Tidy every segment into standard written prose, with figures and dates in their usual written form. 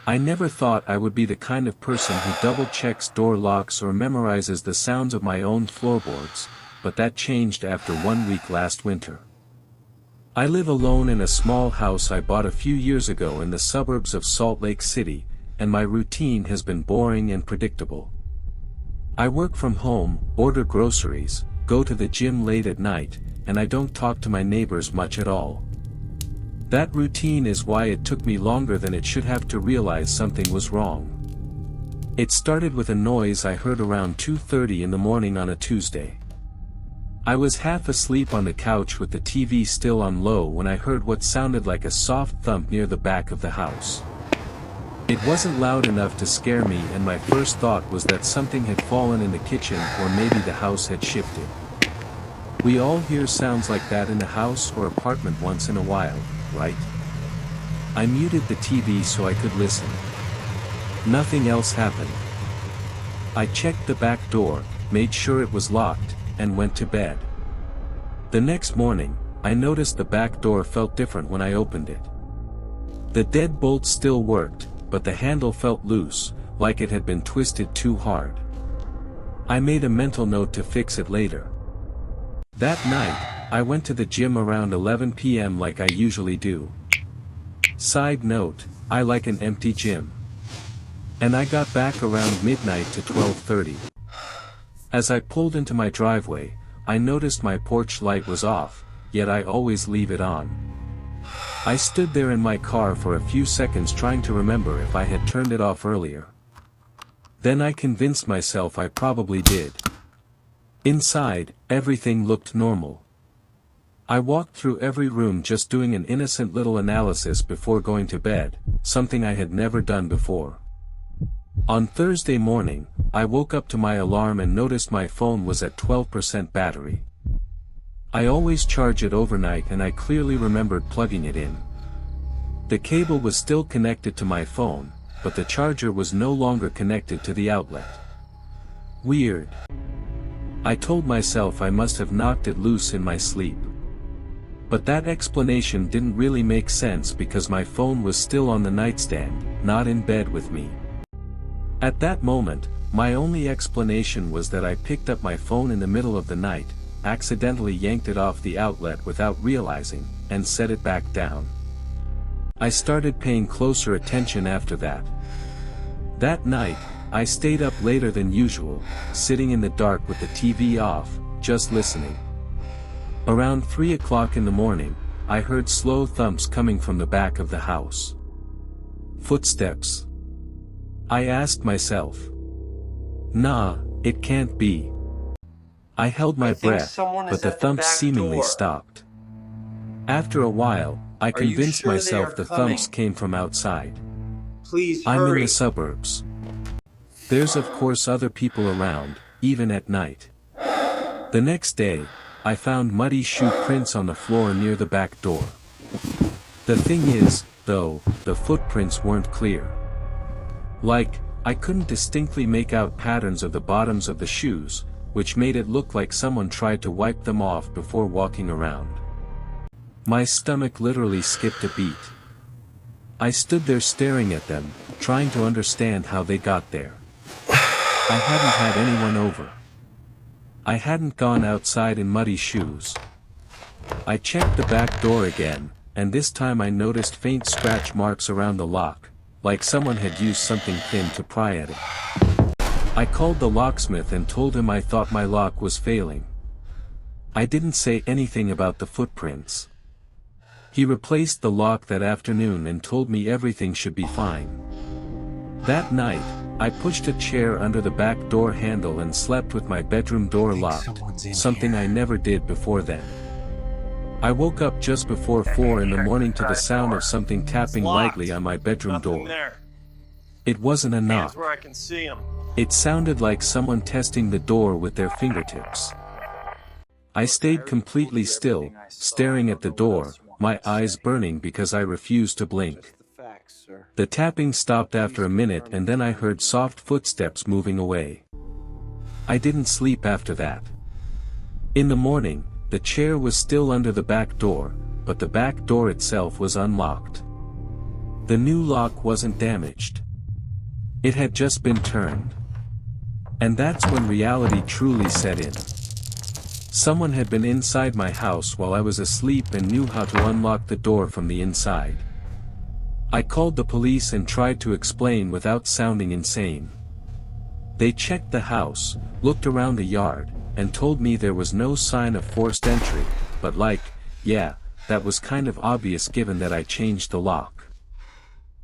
I never thought I would be the kind of person who double-checks door locks or memorizes the sounds of my own floorboards, but that changed after 1 week last winter. I live alone in a small house I bought a few years ago in the suburbs of Salt Lake City, and my routine has been boring and predictable. I work from home, order groceries, go to the gym late at night, and I don't talk to my neighbors much at all. That routine is why it took me longer than it should have to realize something was wrong. It started with a noise I heard around 2:30 in the morning on a Tuesday. I was half asleep on the couch with the TV still on low when I heard what sounded like a soft thump near the back of the house. It wasn't loud enough to scare me, and my first thought was that something had fallen in the kitchen or maybe the house had shifted. We all hear sounds like that in the house or apartment once in a while, right? I muted the TV so I could listen. Nothing else happened. I checked the back door, made sure it was locked, and went to bed. The next morning, I noticed the back door felt different when I opened it. The deadbolt still worked, but the handle felt loose, like it had been twisted too hard. I made a mental note to fix it later. That night, I went to the gym around 11 p.m. like I usually do. Side note, I like an empty gym. And I got back around midnight to 12:30. As I pulled into my driveway, I noticed my porch light was off, yet I always leave it on. I stood there in my car for a few seconds trying to remember if I had turned it off earlier. Then I convinced myself I probably did. Inside, everything looked normal. I walked through every room just doing an innocent little analysis before going to bed, something I had never done before. On Thursday morning, I woke up to my alarm and noticed my phone was at 12% battery. I always charge it overnight, and I clearly remembered plugging it in. The cable was still connected to my phone, but the charger was no longer connected to the outlet. Weird. I told myself I must have knocked it loose in my sleep. But that explanation didn't really make sense because my phone was still on the nightstand, not in bed with me. At that moment, my only explanation was that I picked up my phone in the middle of the night, accidentally yanked it off the outlet without realizing, and set it back down. I started paying closer attention after that. That night, I stayed up later than usual, sitting in the dark with the TV off, just listening. Around 3 o'clock in the morning, I heard slow thumps coming from the back of the house. Footsteps. I asked myself. Nah, it can't be. I held my breath, but the thumps seemingly stopped. After a while, I convinced myself the thumps came from outside. Please I'm in hurry. the suburbs. There's of course other people around, even at night. The next day, I found muddy shoe prints on the floor near the back door. The thing is, though, the footprints weren't clear. Like, I couldn't distinctly make out patterns of the bottoms of the shoes, which made it look like someone tried to wipe them off before walking around. My stomach literally skipped a beat. I stood there staring at them, trying to understand how they got there. I hadn't had anyone over. I hadn't gone outside in muddy shoes. I checked the back door again, and this time I noticed faint scratch marks around the lock, like someone had used something thin to pry at it. I called the locksmith and told him I thought my lock was failing. I didn't say anything about the footprints. He replaced the lock that afternoon and told me everything should be fine. That night, I pushed a chair under the back door handle and slept with my bedroom door locked, something I never did before then. I woke up just before 4 in the morning to the sound of something tapping lightly on my bedroom door. It wasn't a knock. Where I can see him. It sounded like someone testing the door with their fingertips. I stayed completely still, staring at the door, my eyes burning because I refused to blink. The tapping stopped after a minute, and then I heard soft footsteps moving away. I didn't sleep after that. In the morning, the chair was still under the back door, but the back door itself was unlocked. The new lock wasn't damaged. It had just been turned. And that's when reality truly set in. Someone had been inside my house while I was asleep and knew how to unlock the door from the inside. I called the police and tried to explain without sounding insane. They checked the house, looked around the yard, and told me there was no sign of forced entry, but yeah, that was kind of obvious given that I changed the lock.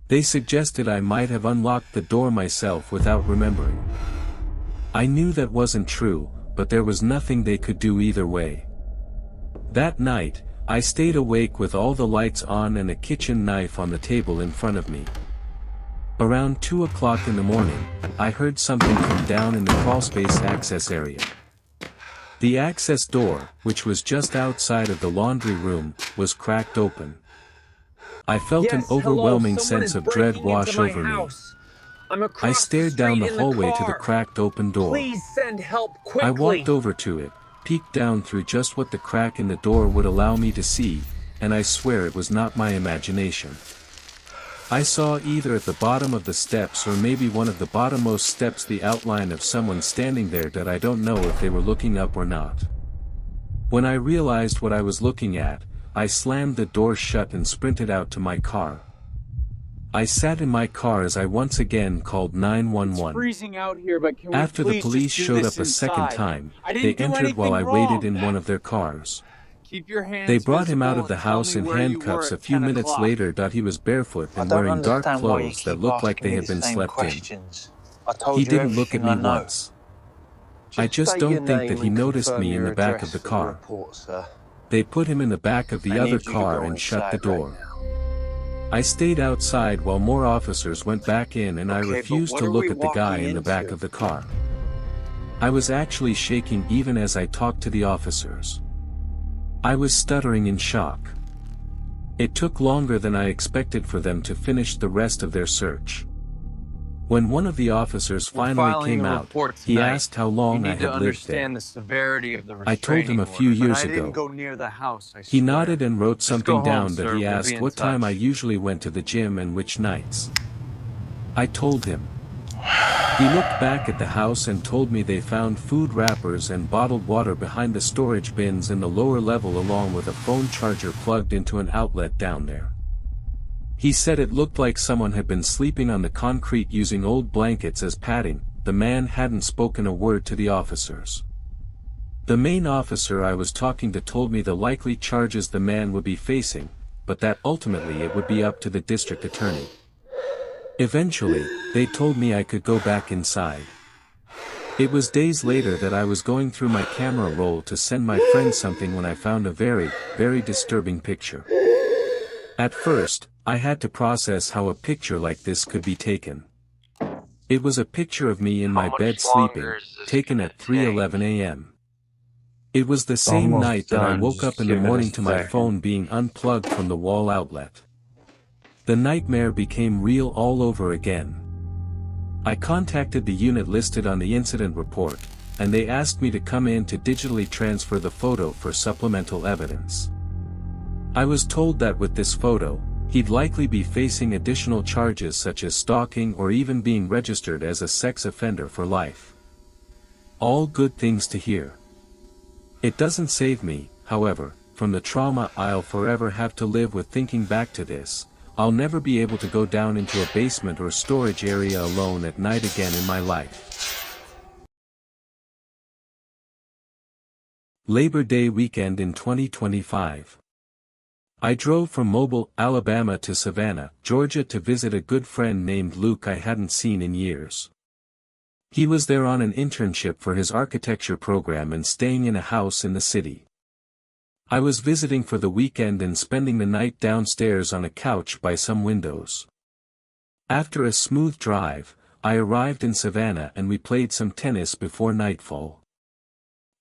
They suggested I might have unlocked the door myself without remembering. I knew that wasn't true, but there was nothing they could do either way. That night, I stayed awake with all the lights on and a kitchen knife on the table in front of me. Around 2 o'clock in the morning, I heard something from down in the crawlspace access area. The access door, which was just outside of the laundry room, was cracked open. I felt an overwhelming sense of dread wash over me. I stared down the hallway to the cracked open door. Please send help quickly. I walked over to it, peeked down through just what the crack in the door would allow me to see, and I swear it was not my imagination. I saw either at the bottom of the steps or maybe one of the bottommost steps the outline of someone standing there that I don't know if they were looking up or not. When I realized what I was looking at, I slammed the door shut and sprinted out to my car. I sat in my car as I once again called 911. It's freezing out here, but can we After the please police just do showed this up a second inside? time, I they didn't do entered while I anything waited wrong. in one of their cars. Keep your hands They brought him out visible of the and tell house me in where you handcuffs were a at few 10 minutes o'clock. later. He was barefoot I and don't wearing dark understand why you clothes that keep looked like asking they me had the been same slept in. questions. I told He you didn't look at everything me I know. once. I just don't think that he noticed me in the back of the car. They put him in the back of the other car and shut the door. I stayed outside while more officers went back in and I refused to look at the guy in the back of the car. I was actually shaking even as I talked to the officers. I was stuttering in shock. It took longer than I expected for them to finish the rest of their search. When one of the officers finally came out, he asked how long I had lived there. The severity of the I told him a few years ago. Go near the house, I He swear. nodded and wrote something go home, down, sir. but he We'll asked be in what time I touch. usually went to the gym and which nights. I told him. He looked back at the house and told me they found food wrappers and bottled water behind the storage bins in the lower level along with a phone charger plugged into an outlet down there. He said it looked like someone had been sleeping on the concrete using old blankets as padding. The man hadn't spoken a word to the officers. The main officer I was talking to told me the likely charges the man would be facing, but that ultimately it would be up to the district attorney. Eventually, they told me I could go back inside. It was days later that I was going through my camera roll to send my friend something when I found a very, very disturbing picture. At first, I had to process how a picture like this could be taken. It was a picture of me in my bed sleeping, taken at 3:11 a.m. It was the same night that I woke up in the morning to my phone being unplugged from the wall outlet. The nightmare became real all over again. I contacted the unit listed on the incident report, and they asked me to come in to digitally transfer the photo for supplemental evidence. I was told that with this photo, he'd likely be facing additional charges such as stalking or even being registered as a sex offender for life. All good things to hear. It doesn't save me, however, from the trauma I'll forever have to live with thinking back to this. I'll never be able to go down into a basement or storage area alone at night again in my life. Labor Day weekend in 2025. I drove from Mobile, Alabama to Savannah, Georgia to visit a good friend named Luke I hadn't seen in years. He was there on an internship for his architecture program and staying in a house in the city. I was visiting for the weekend and spending the night downstairs on a couch by some windows. After a smooth drive, I arrived in Savannah and we played some tennis before nightfall.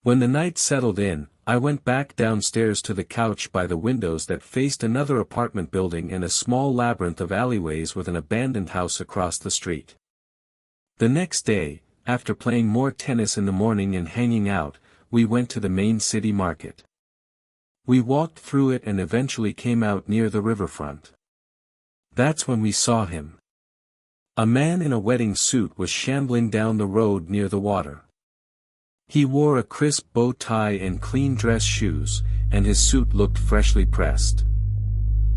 When the night settled in, I went back downstairs to the couch by the windows that faced another apartment building and a small labyrinth of alleyways with an abandoned house across the street. The next day, after playing more tennis in the morning and hanging out, we went to the main city market. We walked through it and eventually came out near the riverfront. That's when we saw him. A man in a wedding suit was shambling down the road near the water. He wore a crisp bow tie and clean dress shoes, and his suit looked freshly pressed.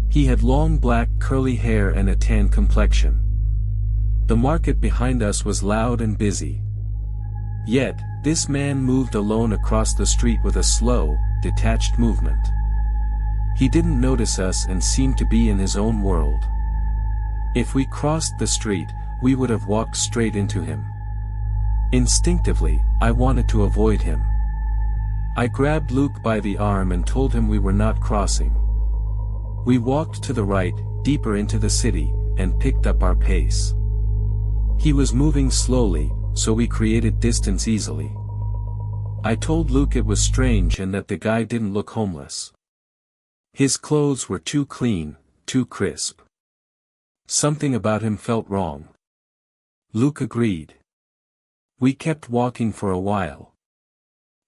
He had long black curly hair and a tan complexion. The market behind us was loud and busy. Yet, this man moved alone across the street with a slow, detached movement. He didn't notice us and seemed to be in his own world. If we crossed the street, we would have walked straight into him. Instinctively, I wanted to avoid him. I grabbed Luke by the arm and told him we were not crossing. We walked to the right, deeper into the city, and picked up our pace. He was moving slowly, so we created distance easily. I told Luke it was strange and that the guy didn't look homeless. His clothes were too clean, too crisp. Something about him felt wrong. Luke agreed. We kept walking for a while.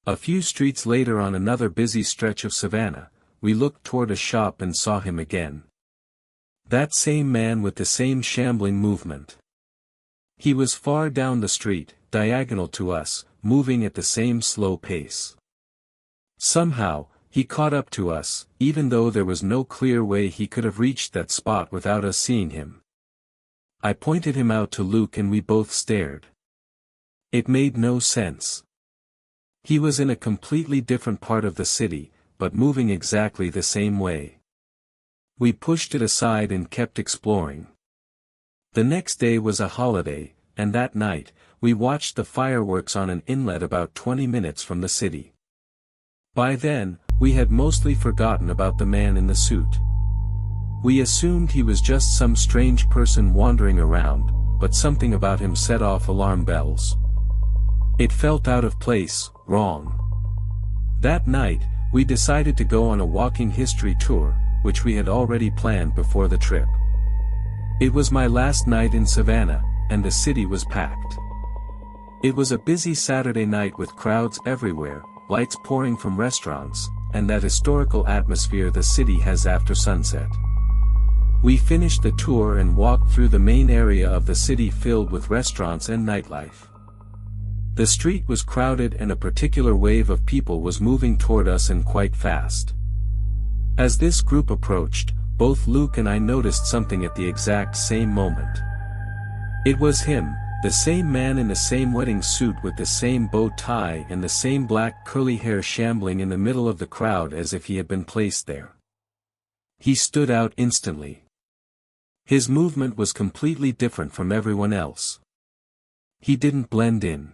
A few streets later, on another busy stretch of Savannah, we looked toward a shop and saw him again. That same man with the same shambling movement. He was far down the street, diagonal to us, moving at the same slow pace. Somehow, he caught up to us, even though there was no clear way he could have reached that spot without us seeing him. I pointed him out to Luke and we both stared. It made no sense. He was in a completely different part of the city, but moving exactly the same way. We pushed it aside and kept exploring. The next day was a holiday, and that night, we watched the fireworks on an inlet about 20 minutes from the city. By then, we had mostly forgotten about the man in the suit. We assumed he was just some strange person wandering around, but something about him set off alarm bells. It felt out of place, wrong. That night, we decided to go on a walking history tour, which we had already planned before the trip. It was my last night in Savannah, and the city was packed. It was a busy Saturday night with crowds everywhere, lights pouring from restaurants, and that historical atmosphere the city has after sunset. We finished the tour and walked through the main area of the city filled with restaurants and nightlife. The street was crowded and a particular wave of people was moving toward us and quite fast. As this group approached, both Luke and I noticed something at the exact same moment. It was him, the same man in the same wedding suit with the same bow tie and the same black curly hair shambling in the middle of the crowd as if he had been placed there. He stood out instantly. His movement was completely different from everyone else. He didn't blend in.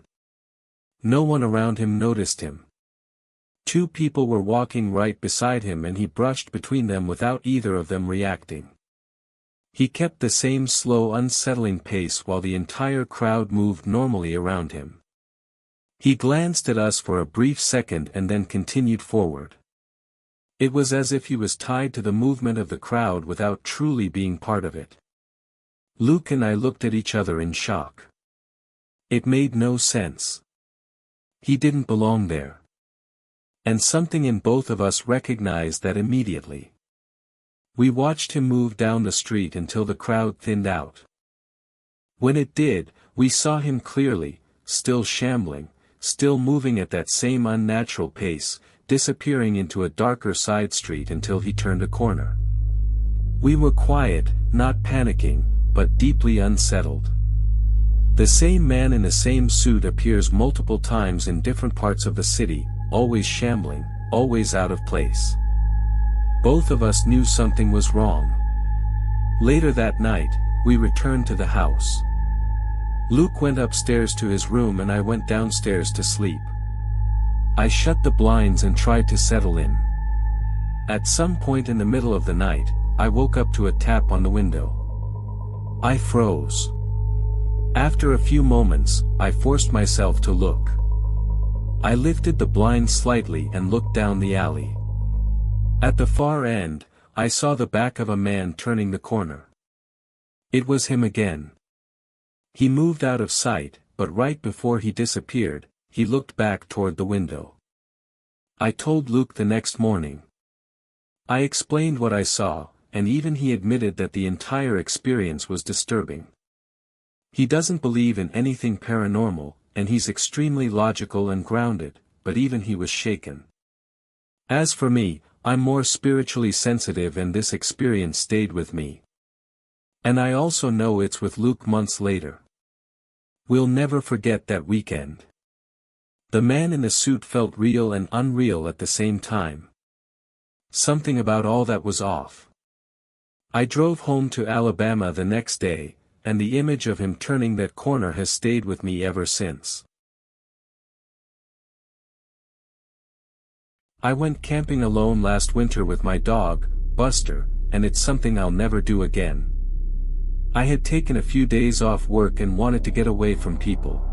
No one around him noticed him. Two people were walking right beside him and he brushed between them without either of them reacting. He kept the same slow, unsettling pace while the entire crowd moved normally around him. He glanced at us for a brief second and then continued forward. It was as if he was tied to the movement of the crowd without truly being part of it. Luke and I looked at each other in shock. It made no sense. He didn't belong there. And something in both of us recognized that immediately. We watched him move down the street until the crowd thinned out. When it did, we saw him clearly, still shambling, still moving at that same unnatural pace, disappearing into a darker side street until he turned a corner. We were quiet, not panicking, but deeply unsettled. The same man in the same suit appears multiple times in different parts of the city, always shambling, always out of place. Both of us knew something was wrong. Later that night, we returned to the house. Luke went upstairs to his room and I went downstairs to sleep. I shut the blinds and tried to settle in. At some point in the middle of the night, I woke up to a tap on the window. I froze. After a few moments, I forced myself to look. I lifted the blind slightly and looked down the alley. At the far end, I saw the back of a man turning the corner. It was him again. He moved out of sight, but right before he disappeared, he looked back toward the window. I told Luke the next morning. I explained what I saw, and even he admitted that the entire experience was disturbing. He doesn't believe in anything paranormal, and he's extremely logical and grounded, but even he was shaken. As for me, I'm more spiritually sensitive and this experience stayed with me. And I also know it's with Luke months later. We'll never forget that weekend. The man in the suit felt real and unreal at the same time. Something about all that was off. I drove home to Alabama the next day, and the image of him turning that corner has stayed with me ever since. I went camping alone last winter with my dog, Buster, and it's something I'll never do again. I had taken a few days off work and wanted to get away from people.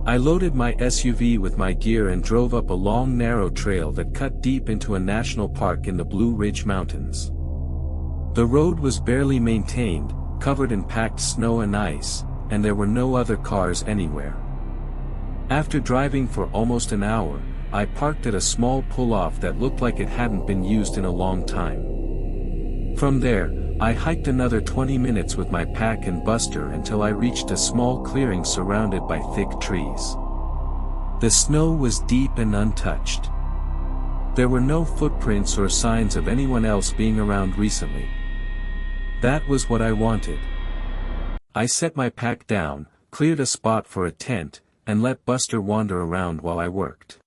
I loaded my SUV with my gear and drove up a long narrow trail that cut deep into a national park in the Blue Ridge Mountains. The road was barely maintained, covered in packed snow and ice, and there were no other cars anywhere. After driving for almost an hour, I parked at a small pull-off that looked like it hadn't been used in a long time. From there, I hiked another 20 minutes with my pack and Buster until I reached a small clearing surrounded by thick trees. The snow was deep and untouched. There were no footprints or signs of anyone else being around recently. That was what I wanted. I set my pack down, cleared a spot for a tent, and let Buster wander around while I worked.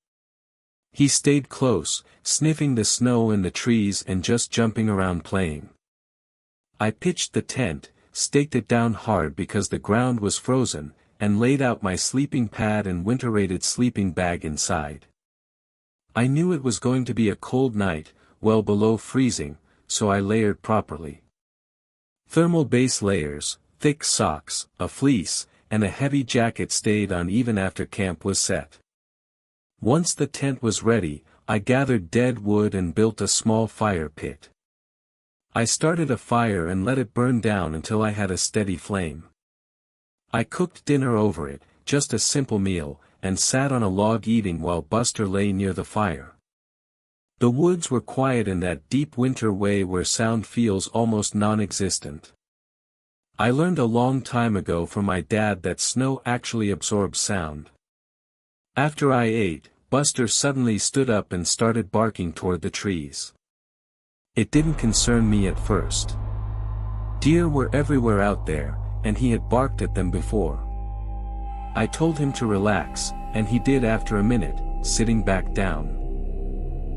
He stayed close, sniffing the snow and the trees and just jumping around playing. I pitched the tent, staked it down hard because the ground was frozen, and laid out my sleeping pad and winter-rated sleeping bag inside. I knew it was going to be a cold night, well below freezing, so I layered properly. Thermal base layers, thick socks, a fleece, and a heavy jacket stayed on even after camp was set. Once the tent was ready, I gathered dead wood and built a small fire pit. I started a fire and let it burn down until I had a steady flame. I cooked dinner over it, just a simple meal, and sat on a log eating while Buster lay near the fire. The woods were quiet in that deep winter way where sound feels almost non-existent. I learned a long time ago from my dad that snow actually absorbs sound. After I ate, Buster suddenly stood up and started barking toward the trees. It didn't concern me at first. Deer were everywhere out there, and he had barked at them before. I told him to relax, and he did after a minute, sitting back down.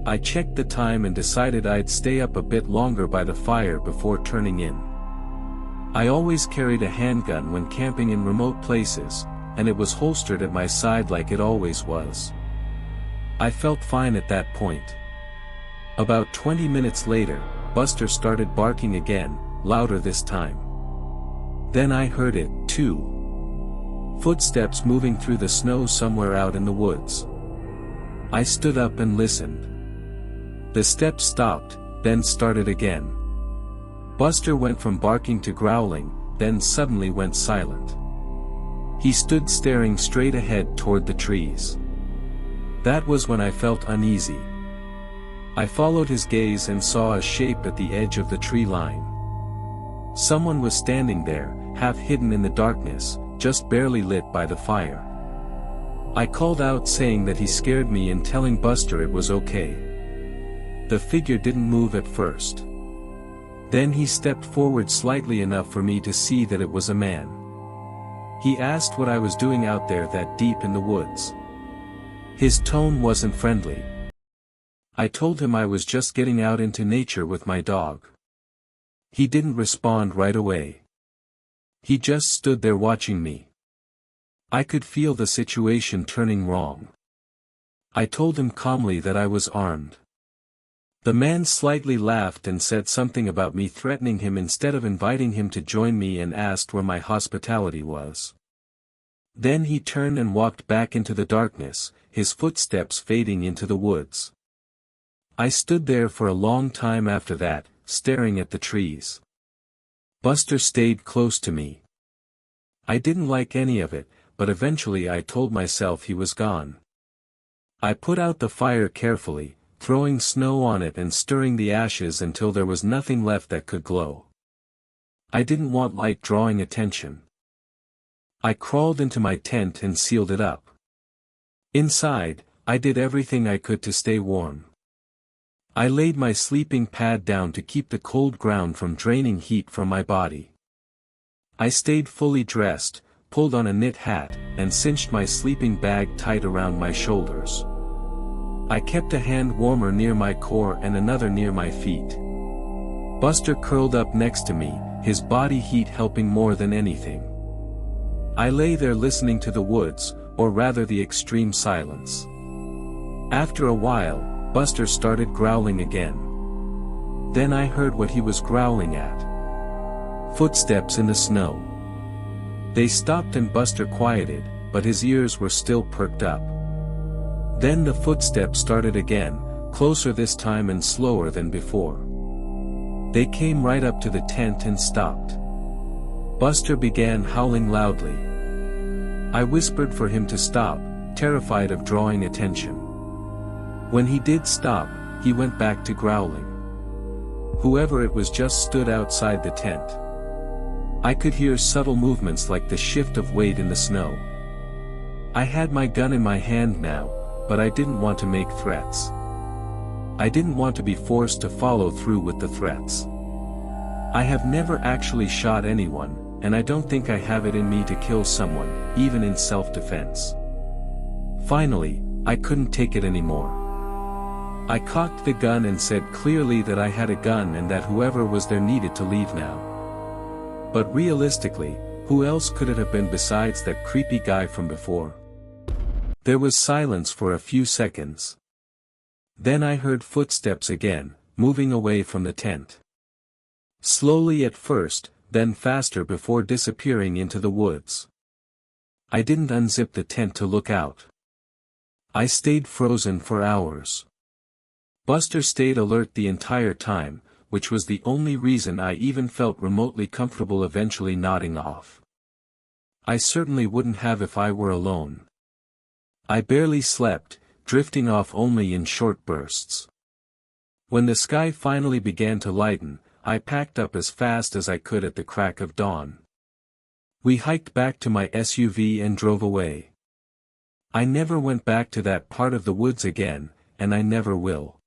I checked the time and decided I'd stay up a bit longer by the fire before turning in. I always carried a handgun when camping in remote places, and it was holstered at my side like it always was. I felt fine at that point. About 20 minutes later, Buster started barking again, louder this time. Then I heard it, too. Footsteps moving through the snow somewhere out in the woods. I stood up and listened. The steps stopped, then started again. Buster went from barking to growling, then suddenly went silent. He stood staring straight ahead toward the trees. That was when I felt uneasy. I followed his gaze and saw a shape at the edge of the tree line. Someone was standing there, half hidden in the darkness, just barely lit by the fire. I called out saying that he scared me and telling Buster it was okay. The figure didn't move at first. Then he stepped forward slightly enough for me to see that it was a man. He asked what I was doing out there that deep in the woods. His tone wasn't friendly. I told him I was just getting out into nature with my dog. He didn't respond right away. He just stood there watching me. I could feel the situation turning wrong. I told him calmly that I was armed. The man slightly laughed and said something about me threatening him instead of inviting him to join me and asked where my hospitality was. Then he turned and walked back into the darkness, his footsteps fading into the woods. I stood there for a long time after that, staring at the trees. Buster stayed close to me. I didn't like any of it, but eventually I told myself he was gone. I put out the fire carefully, throwing snow on it and stirring the ashes until there was nothing left that could glow. I didn't want light drawing attention. I crawled into my tent and sealed it up. Inside, I did everything I could to stay warm. I laid my sleeping pad down to keep the cold ground from draining heat from my body. I stayed fully dressed, pulled on a knit hat, and cinched my sleeping bag tight around my shoulders. I kept a hand warmer near my core and another near my feet. Buster curled up next to me, his body heat helping more than anything. I lay there listening to the woods, or rather the extreme silence. After a while, Buster started growling again. Then I heard what he was growling at. Footsteps in the snow. They stopped and Buster quieted, but his ears were still perked up. Then the footsteps started again, closer this time and slower than before. They came right up to the tent and stopped. Buster began howling loudly. I whispered for him to stop, terrified of drawing attention. When he did stop, he went back to growling. Whoever it was just stood outside the tent. I could hear subtle movements like the shift of weight in the snow. I had my gun in my hand now, but I didn't want to make threats. I didn't want to be forced to follow through with the threats. I have never actually shot anyone, and I don't think I have it in me to kill someone, even in self-defense. Finally, I couldn't take it anymore. I cocked the gun and said clearly that I had a gun and that whoever was there needed to leave now. But realistically, who else could it have been besides that creepy guy from before? There was silence for a few seconds. Then I heard footsteps again, moving away from the tent. Slowly at first, then faster before disappearing into the woods. I didn't unzip the tent to look out. I stayed frozen for hours. Buster stayed alert the entire time, which was the only reason I even felt remotely comfortable eventually nodding off. I certainly wouldn't have if I were alone. I barely slept, drifting off only in short bursts. When the sky finally began to lighten, I packed up as fast as I could at the crack of dawn. We hiked back to my SUV and drove away. I never went back to that part of the woods again, and I never will.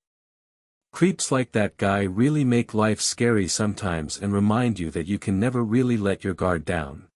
Creeps like that guy really make life scary sometimes and remind you that you can never really let your guard down.